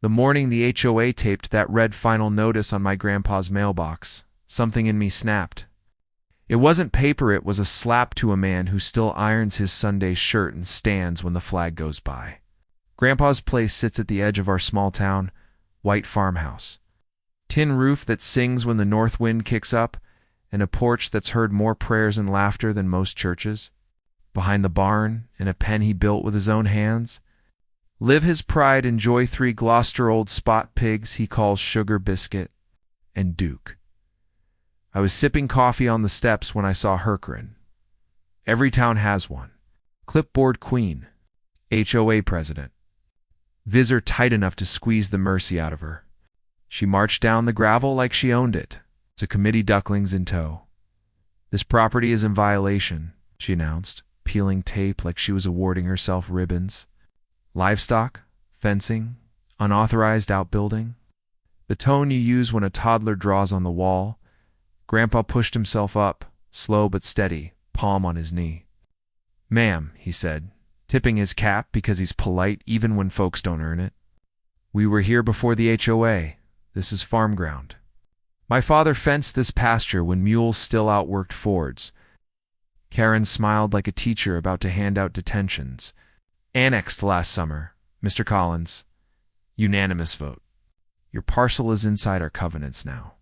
The morning the HOA taped that red final notice on my grandpa's mailbox, something in me snapped. It wasn't paper, it was a slap to a man who still irons his Sunday shirt and stands when the flag goes by. Grandpa's place sits at the edge of our small town, white farmhouse. Tin roof that sings when the north wind kicks up, and a porch that's heard more prayers and laughter than most churches. Behind the barn, in a pen he built with his own hands, live his pride, enjoy 3 Gloucester old spot pigs he calls Sugar, Biscuit, and Duke. I was sipping coffee on the steps when I saw Herkerin. Every town has one. Clipboard queen, HOA president. Visor tight enough to squeeze the mercy out of her. She marched down the gravel like she owned it, to committee ducklings in tow. This property is in violation, she announced, peeling tape like she was awarding herself ribbons. Livestock, fencing, unauthorized outbuilding. The tone you use when a toddler draws on the wall. Grandpa pushed himself up, slow but steady, palm on his knee. "Ma'am," he said, tipping his cap because he's polite even when folks don't earn it. "We were here before the HOA. This is farm ground. My father fenced this pasture when mules still outworked Fords." Karen smiled like a teacher about to hand out detentions. "Annexed last summer, Mr. Collins. Unanimous vote. Your parcel is inside our covenants now.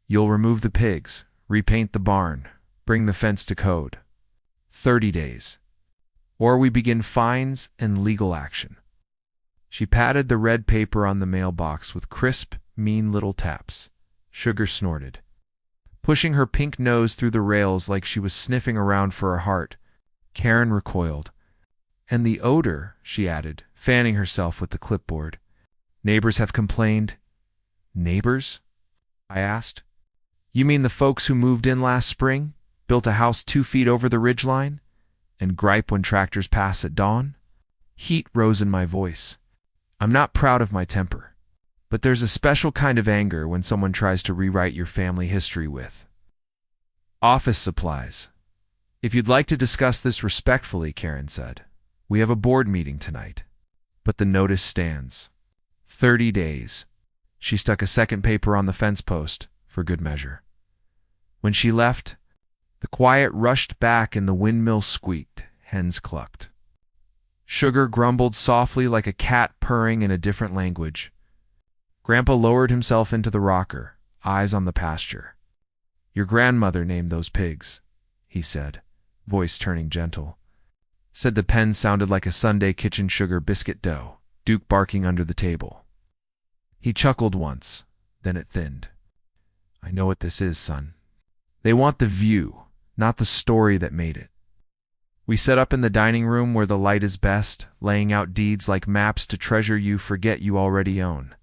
You'll remove the pigs, repaint the barn, bring the fence to code. 30 days. Or we begin fines and legal action." She patted the red paper on the mailbox with crisp, mean little taps. Sugar snorted, pushing her pink nose through the rails like she was sniffing around for her heart. Karen recoiled. "And the odor," she added, fanning herself with the clipboard. "Neighbors have complained." "Neighbors?" I asked. "You mean the folks who moved in last spring, built a house 2 feet over the ridgeline, and gripe when tractors pass at dawn?" Heat rose in my voice. I'm not proud of my temper, but there's a special kind of anger when someone tries to rewrite your family history with office supplies. "If you'd like to discuss this respectfully," Karen said, "we have a board meeting tonight. But the notice stands. 30 days. She stuck a second paper on the fence post, for good measure. When she left, the quiet rushed back and the windmill squeaked, hens clucked. Sugar grumbled softly like a cat purring in a different language. Grandpa lowered himself into the rocker, eyes on the pasture. "Your grandmother named those pigs," he said, voice turning gentle. Said the pen sounded like a Sunday kitchen sugar biscuit dough, Duke barking under the table. He chuckled once, then it thinned. "I know what this is, son. They want the view, not the story that made it." We set up in the dining room where the light is best, laying out deeds like maps to treasure you forget you already own.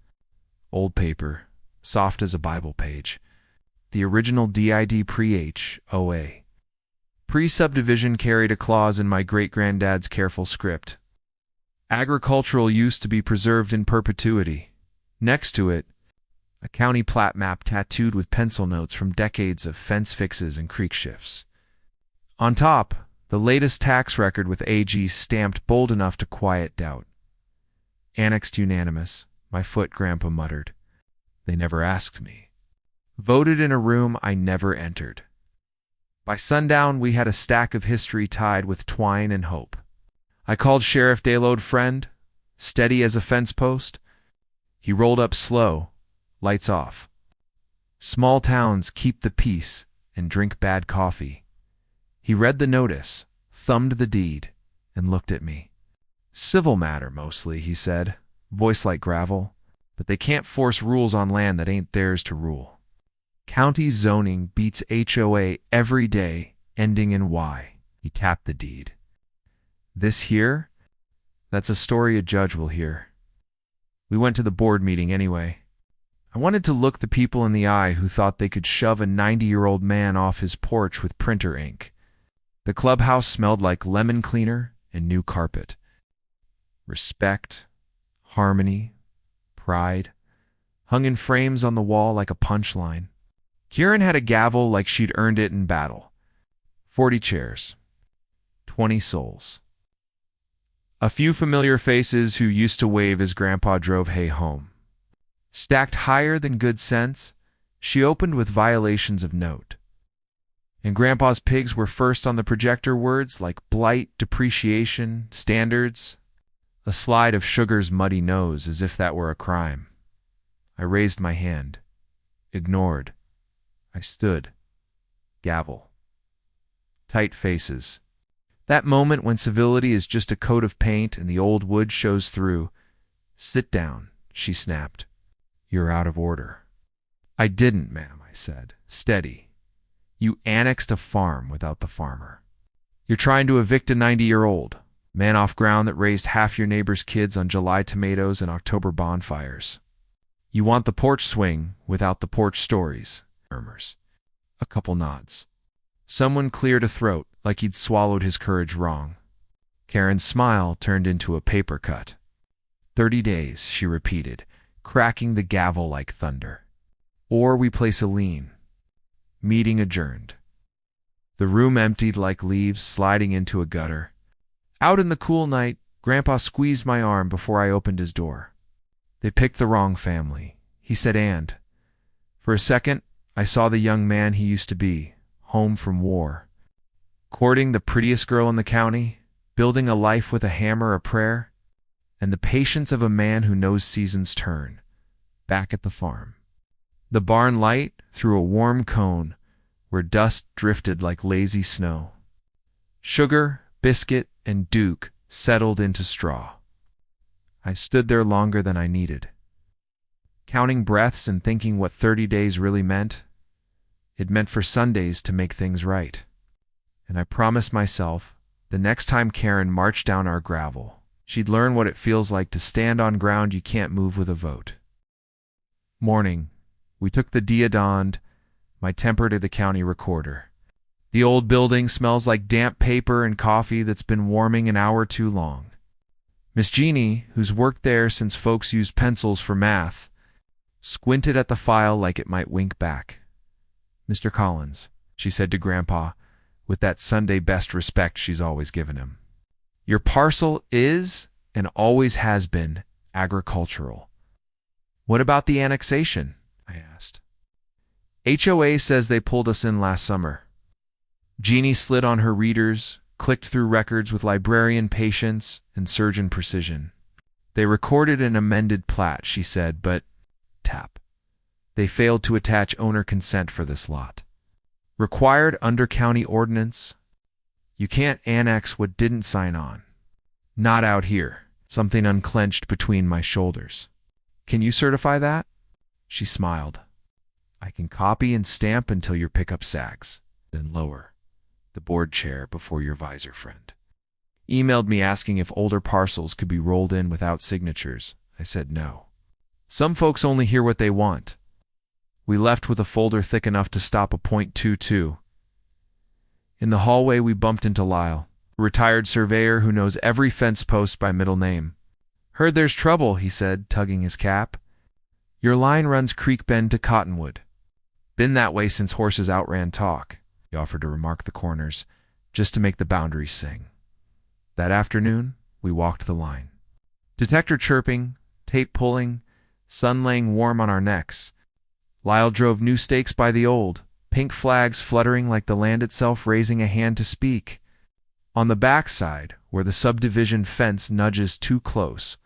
Old paper, soft as a Bible page. The original DID pre-HOA. Pre-subdivision carried a clause in my great-granddad's careful script. Agricultural use to be preserved in perpetuity. Next to it, a county plat map tattooed with pencil notes from decades of fence fixes and creek shifts. On top, the latest tax record with AG stamped bold enough to quiet doubt. "Annexed unanimous," my foot grandpa muttered. "They never asked me." Voted in a room I never entered. By sundown, we had a stack of history tied with twine and hope. I called Sheriff Daylode friend, steady as a fence post. He rolled up slow, lights off. "Small towns keep the peace and drink bad coffee." He read the notice, thumbed the deed, and looked at me. "Civil matter mostly," he said, voice like gravel, "but they can't force rules on land that ain't theirs to rule. County zoning beats HOA every day, ending in Y." He tapped the deed. "This here? That's a story a judge will hear." We went to the board meeting anyway. I wanted to look the people in the eye who thought they could shove a 90-year-old man off his porch with printer ink. The clubhouse smelled like lemon cleaner and new carpet. Respect, harmony, pride, hung in frames on the wall like a punchline. Kieran had a gavel like she'd earned it in battle. 40 chairs. 20 souls. A few familiar faces who used to wave as Grandpa drove hay home. Stacked higher than good sense, she opened with violations of note. And Grandpa's pigs were first on the projector, words like blight, depreciation, standards. A slide of Sugar's muddy nose, as if that were a crime. I raised my hand. Ignored. I stood. Gavel. Tight faces. That moment when civility is just a coat of paint and the old wood shows through. "Sit down," she snapped. "You're out of order." "I didn't, ma'am," I said. "Steady. You annexed a farm without the farmer. You're trying to evict a 90-year-old, man off ground that raised half your neighbor's kids on July tomatoes and October bonfires. You want the porch swing without the porch stories." Murmurs. A couple nods. Someone cleared a throat like he'd swallowed his courage wrong. Karen's smile turned into a paper cut. 30 days, she repeated, cracking the gavel like thunder. "Or we place a lien." Meeting adjourned. The room emptied like leaves sliding into a gutter. Out in the cool night, Grandpa squeezed my arm before I opened his door. "They picked the wrong family," he said, and for a second, I saw the young man he used to be, home from war. Courting the prettiest girl in the county, building a life with a hammer, a prayer, and the patience of a man who knows seasons turn, back at the farm. The barn light through a warm cone where dust drifted like lazy snow. Sugar, Biscuit, and Duke settled into straw. I stood there longer than I needed, counting breaths and thinking what 30 days really meant. It meant for Sundays to make things right. And I promised myself, the next time Karen marched down our gravel, she'd learn what it feels like to stand on ground you can't move with a vote. Morning. We took the dia donned, my temper to the county recorder. The old building smells like damp paper and coffee that's been warming an hour too long. Miss Jeannie, who's worked there since folks used pencils for math, squinted at the file like it might wink back. "Mr. Collins," she said to Grandpa, with that Sunday best respect she's always given him. "Your parcel is, and always has been, agricultural." "What about the annexation?" I asked. "HOA says they pulled us in last summer." Jeannie slid on her readers, clicked through records with librarian patience and surgeon precision. "They recorded an amended plat," she said, "but tap. They failed to attach owner consent for this lot. Required under county ordinance. You can't annex what didn't sign on. Not out here." Something unclenched between my shoulders. "Can you certify that?" She smiled. "I can copy and stamp until your pickup sags, then lower the board chair before your visor friend emailed me asking if older parcels could be rolled in without signatures." I said no. "Some folks only hear what they want." We left with a folder thick enough to stop a .22. In the hallway, we bumped into Lyle, a retired surveyor who knows every fence post by middle name. "Heard there's trouble," he said, tugging his cap. "Your line runs Creek Bend to Cottonwood. Been that way since horses outran talk." He offered to remark the corners, just to make the boundaries sing. That afternoon, we walked the line. Detector chirping, tape pulling, sun laying warm on our necks. Lyle drove new stakes by the old, pink flags fluttering like the land itself raising a hand to speak. On the backside, where the subdivision fence nudges too close,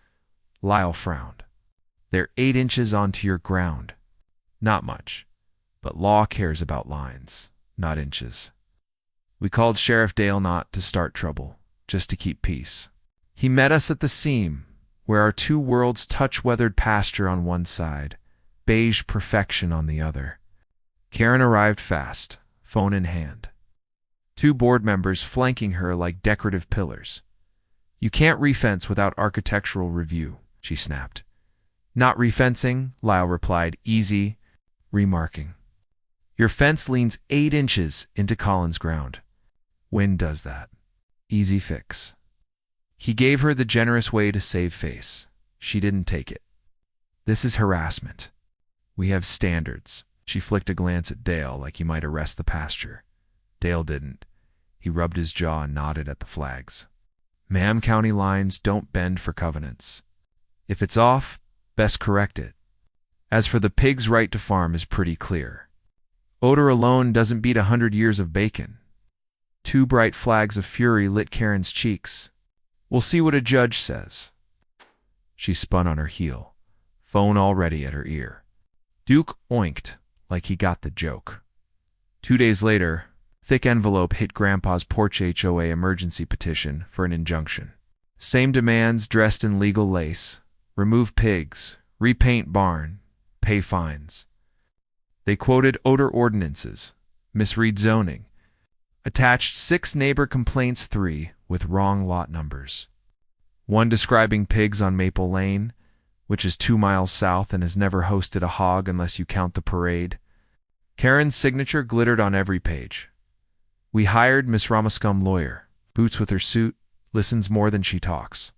Lyle frowned. "They're 8 inches onto your ground." Not much, but law cares about lines, not inches. We called Sheriff Dale not to start trouble, just to keep peace. He met us at the seam, where our two worlds touch, weathered pasture on one side, beige perfection on the other. Karen arrived fast, phone in hand. 2 board members flanking her like decorative pillars. "You can't refence without architectural review," she snapped. "Not refencing," Lyle replied, easy, remarking. "Your fence leans 8 inches into Collins' ground. Wind does that. Easy fix." He gave her the generous way to save face. She didn't take it. "This is harassment. We have standards." She flicked a glance at Dale like he might arrest the pasture. Dale didn't. He rubbed his jaw and nodded at the flags. Ma'am, county lines don't bend for covenants. If it's off, best correct it. As for the pig's right to farm is pretty clear. Odor alone doesn't beat 100 years of bacon. Two bright flags of fury lit Karen's cheeks. We'll see what a judge says. She spun on her heel, phone already at her ear. Duke oinked like he got the joke. 2 days later, thick envelope hit Grandpa's porch HOA emergency petition for an injunction. Same demands dressed in legal lace. Remove pigs, repaint barn, pay fines. They quoted odor ordinances, misread zoning, attached 6 neighbor complaints, 3 with wrong lot numbers. One describing pigs on Maple Lane, which is 2 miles south and has never hosted a hog unless you count the parade. Karen's signature glittered on every page. We hired Miss Ramascum lawyer, boots with her suit, listens more than she talks.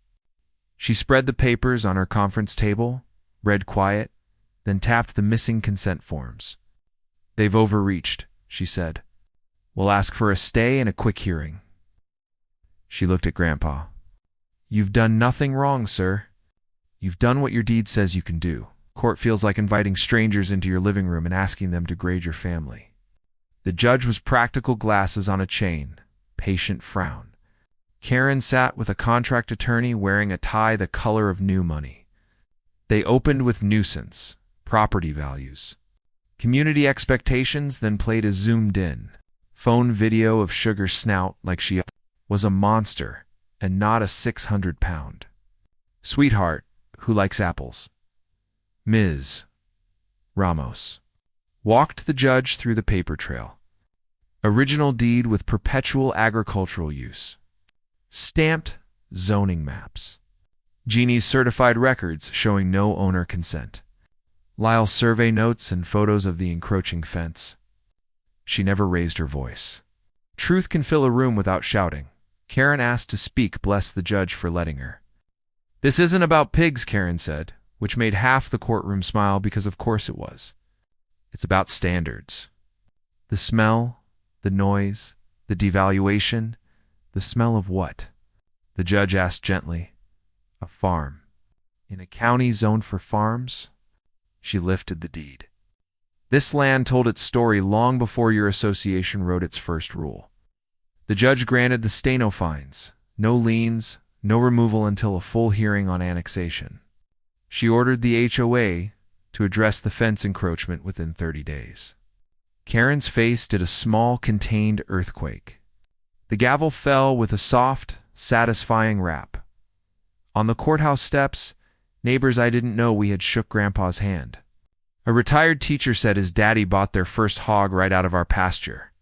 She spread the papers on her conference table, read quiet, then tapped the missing consent forms. They've overreached, she said. We'll ask for a stay and a quick hearing. She looked at Grandpa. You've done nothing wrong, sir. You've done what your deed says you can do. Court feels like inviting strangers into your living room and asking them to grade your family. The judge was practical glasses on a chain, patient frown. Karen sat with a contract attorney wearing a tie the color of new money. They opened with nuisance, property values, community expectations, then played a zoomed-in phone video of Sugar's snout like she was a monster and not a 600-pound sweetheart who likes apples. Ms. Ramos walked the judge through the paper trail. Original deed with perpetual agricultural use. Stamped zoning maps. Jeannie's certified records showing no owner consent. Lyle's survey notes and photos of the encroaching fence. She never raised her voice. Truth can fill a room without shouting. Karen asked to speak, blessed the judge for letting her. This isn't about pigs, Karen said, which made half the courtroom smile because of course it was. It's about standards. The smell, the noise, the devaluation. The smell of what? The judge asked gently. A farm. In a county zoned for farms? She lifted the deed. This land told its story long before your association wrote its first rule. The judge granted the steno fines, no liens, no removal until a full hearing on annexation. She ordered the HOA to address the fence encroachment within 30 days. Karen's face did a small contained earthquake. The gavel fell with a soft, satisfying rap. On the courthouse steps, neighbors I didn't know we had shook Grandpa's hand. A retired teacher said his daddy bought their first hog right out of our pasture.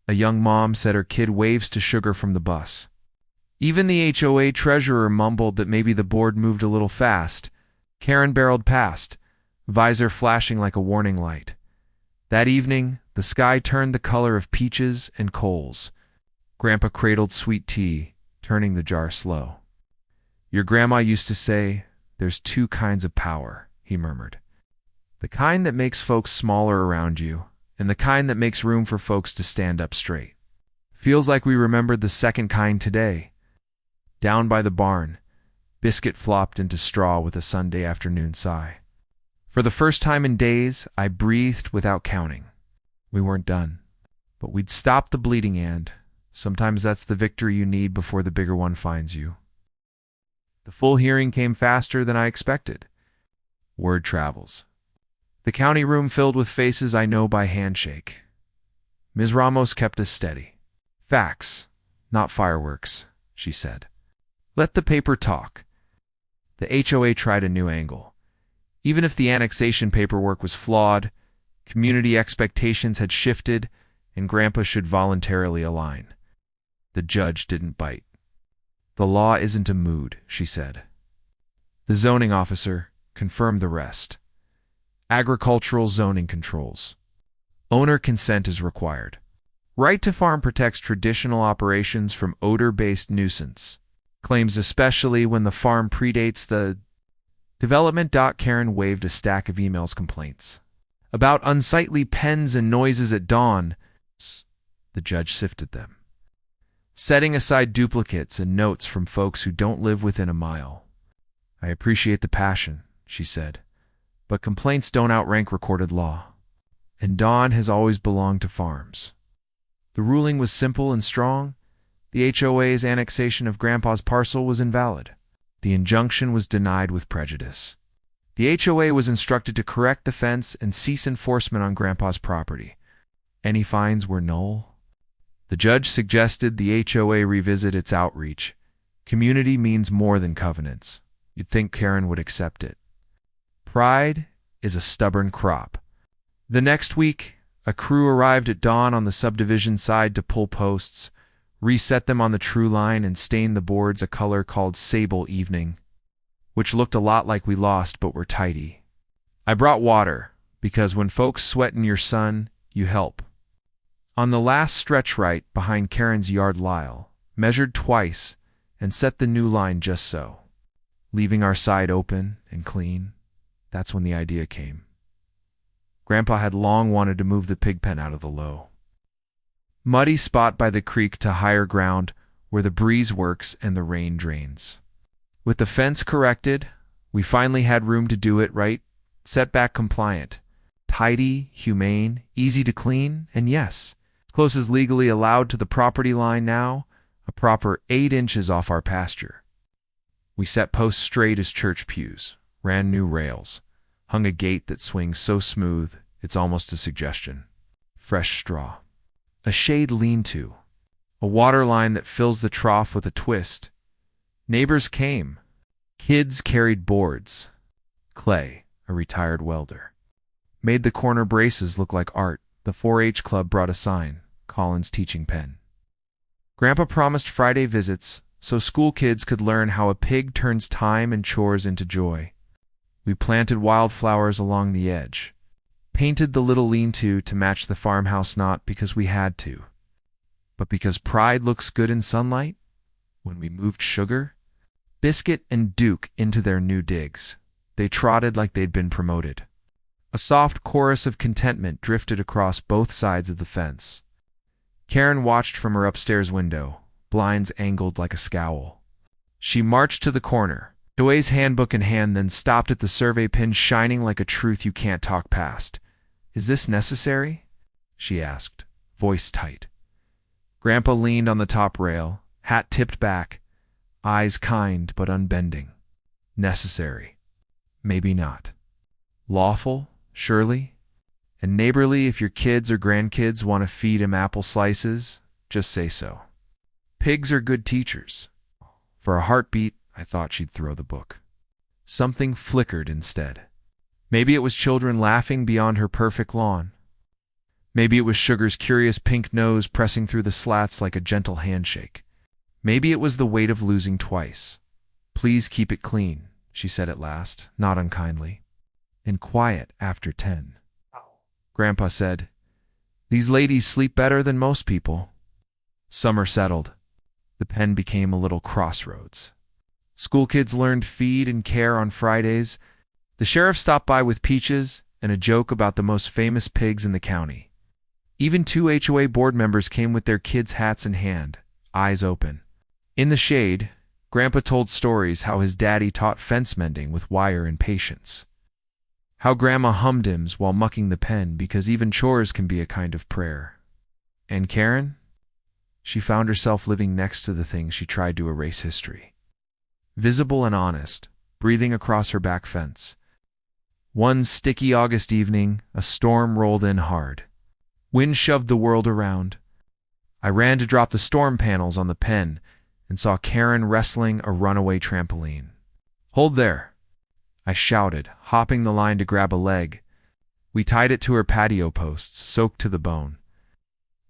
A young mom said her kid waves to Sugar from the bus. Even the HOA treasurer mumbled that maybe the board moved a little fast. Karen barreled past, visor flashing like a warning light. That evening, the sky turned the color of peaches and coals. Grandpa cradled sweet tea, turning the jar slow. Your grandma used to say, there's 2 kinds of power, he murmured. The kind that makes folks smaller around you, and the kind that makes room for folks to stand up straight. Feels like we remembered the second kind today. Down by the barn, Biscuit flopped into straw with a Sunday afternoon sigh. For the first time in days, I breathed without counting. We weren't done, but we'd stopped the bleeding, and sometimes that's the victory you need before the bigger one finds you. The full hearing came faster than I expected. Word travels. The county room filled with faces I know by handshake. Ms. Ramos kept us steady. Facts, not fireworks, she said. Let the paper talk. The HOA tried a new angle. Even if the annexation paperwork was flawed, community expectations had shifted, and Grandpa should voluntarily align. The judge didn't bite. The law isn't a mood, she said. The zoning officer confirmed the rest. Agricultural zoning controls. Owner consent is required. Right to farm protects traditional operations from odor-based nuisance claims, especially when the farm predates the development. Karen waved a stack of emails complaints about unsightly pens and noises at dawn. The judge sifted them. setting aside duplicates and notes from folks who don't live within a mile. I appreciate the passion, she said, but complaints don't outrank recorded law. And Dawn has always belonged to farms. The ruling was simple and strong. The HOA's annexation of Grandpa's parcel was invalid. The injunction was denied with prejudice. The HOA was instructed to correct the fence and cease enforcement on Grandpa's property. Any fines were null. The judge suggested the HOA revisit its outreach. Community means more than covenants. You'd think Karen would accept it. Pride is a stubborn crop. The next week, a crew arrived at dawn on the subdivision side to pull posts, reset them on the true line, and stain the boards a color called sable evening, which looked a lot like we lost but were tidy. I brought water, because when folks sweat in your sun, you help. On the last stretch right behind Karen's yard Lyle, measured twice, and set the new line just so. Leaving our side open and clean, that's when the idea came. Grandpa had long wanted to move the pig pen out of the low, muddy spot by the creek to higher ground where the breeze works and the rain drains. With the fence corrected, we finally had room to do it right, setback compliant, tidy, humane, easy to clean, and yes, as close as legally allowed to the property line now, a proper 8 inches off our pasture. We set posts straight as church pews, ran new rails, hung a gate that swings so smooth it's almost a suggestion. Fresh straw. A shade lean-to. A water line that fills the trough with a twist. Neighbors came. Kids carried boards. Clay, a retired welder, made the corner braces look like art. The 4-H club brought a sign, Colin's teaching pen. Grandpa promised Friday visits so school kids could learn how a pig turns time and chores into joy. We planted wildflowers along the edge, painted the little lean-to to match the farmhouse not because we had to, but because pride looks good in sunlight. When we moved Sugar, Biscuit, and Duke into their new digs, they trotted like they'd been promoted. A soft chorus of contentment drifted across both sides of the fence. Karen watched from her upstairs window, blinds angled like a scowl. She marched to the corner, HOA's handbook in hand, then stopped at the survey pin shining like a truth you can't talk past. "Is this necessary?" she asked, voice tight. Grandpa leaned on the top rail, hat tipped back, eyes kind but unbending. Necessary. Maybe not. Lawful, surely. And neighborly if your kids or grandkids want to feed 'em apple slices, just say so. Pigs are good teachers. For a heartbeat, I thought she'd throw the book. Something flickered instead. Maybe it was children laughing beyond her perfect lawn. Maybe it was Sugar's curious pink nose pressing through the slats like a gentle handshake. Maybe it was the weight of losing twice. "Please keep it clean," she said at last, not unkindly. "And quiet after 10. Grandpa said, "These ladies sleep better than most people." Summer settled. The pen became a little crossroads. School kids learned feed and care on Fridays. The sheriff stopped by with peaches and a joke about the most famous pigs in the county. Even 2 HOA board members came with their kids' hats in hand, eyes open. In the shade, Grandpa told stories how his daddy taught fence mending with wire and patience. How Grandma hummed hymns while mucking the pen because even chores can be a kind of prayer. And Karen? She found herself living next to the thing she tried to erase history. Visible and honest, breathing across her back fence. One sticky August evening, a storm rolled in hard. Wind shoved the world around. I ran to drop the storm panels on the pen and saw Karen wrestling a runaway trampoline. "Hold there," I shouted, hopping the line to grab a leg. We tied it to her patio posts, soaked to the bone.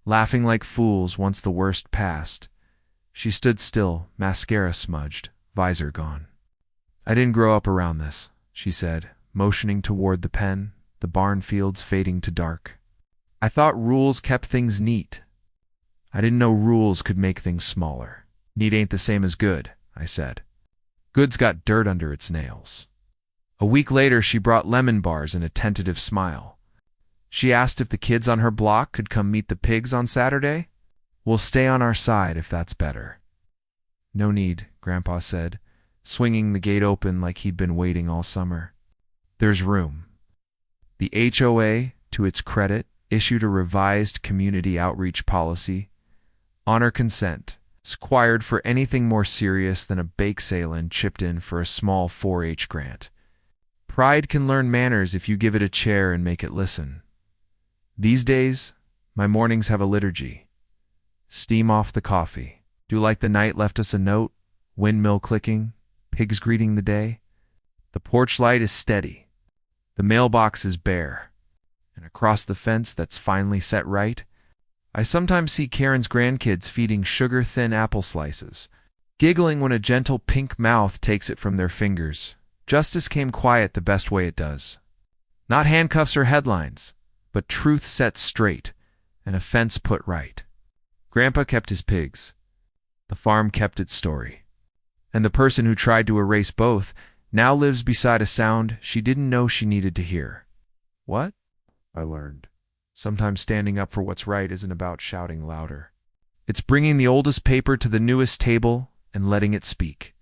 Laughing like fools once the worst passed, she stood still, mascara smudged, visor gone. "I didn't grow up around this," she said, motioning toward the pen, the barn fields fading to dark. "I thought rules kept things neat. I didn't know rules could make things smaller." "Neat ain't the same as good," I said. "Good's got dirt under its nails." A week later, she brought lemon bars and a tentative smile. She asked if the kids on her block could come meet the pigs on Saturday. We'll stay on our side if that's better." "No need," Grandpa said, swinging the gate open like he'd been waiting all summer. "There's room." The HOA, to its credit, issued a revised community outreach policy. Honor consent, squired for anything more serious than a bake sale, and chipped in for a small 4-H grant. Pride can learn manners if you give it a chair and make it listen. These days, my mornings have a liturgy. Steam off the coffee. Do like the night left us a note, windmill clicking, pigs greeting the day. The porch light is steady. The mailbox is bare. And across the fence that's finally set right, I sometimes see Karen's grandkids feeding sugar-thin apple slices, giggling when a gentle pink mouth takes it from their fingers. Justice came quiet the best way it does. Not handcuffs or headlines, but truth set straight and a fence put right. Grandpa kept his pigs. The farm kept its story. And the person who tried to erase both now lives beside a sound she didn't know she needed to hear. "What?" I learned. Sometimes standing up for what's right isn't about shouting louder. It's bringing the oldest paper to the newest table and letting it speak.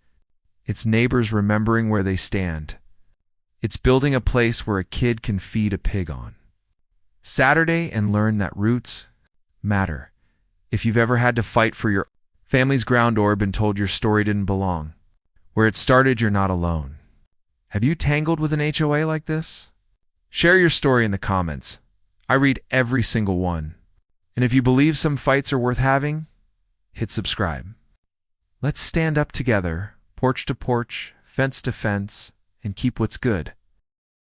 It's neighbors remembering where they stand. It's building a place where a kid can feed a pig on Saturday and learn that roots matter. If you've ever had to fight for your family's ground or been told your story didn't belong where it started, you're not alone. Have you tangled with an HOA like this? Share your story in the comments. I read every single one. And if you believe some fights are worth having, hit subscribe. Let's stand up together, porch to porch, fence to fence, and keep what's good.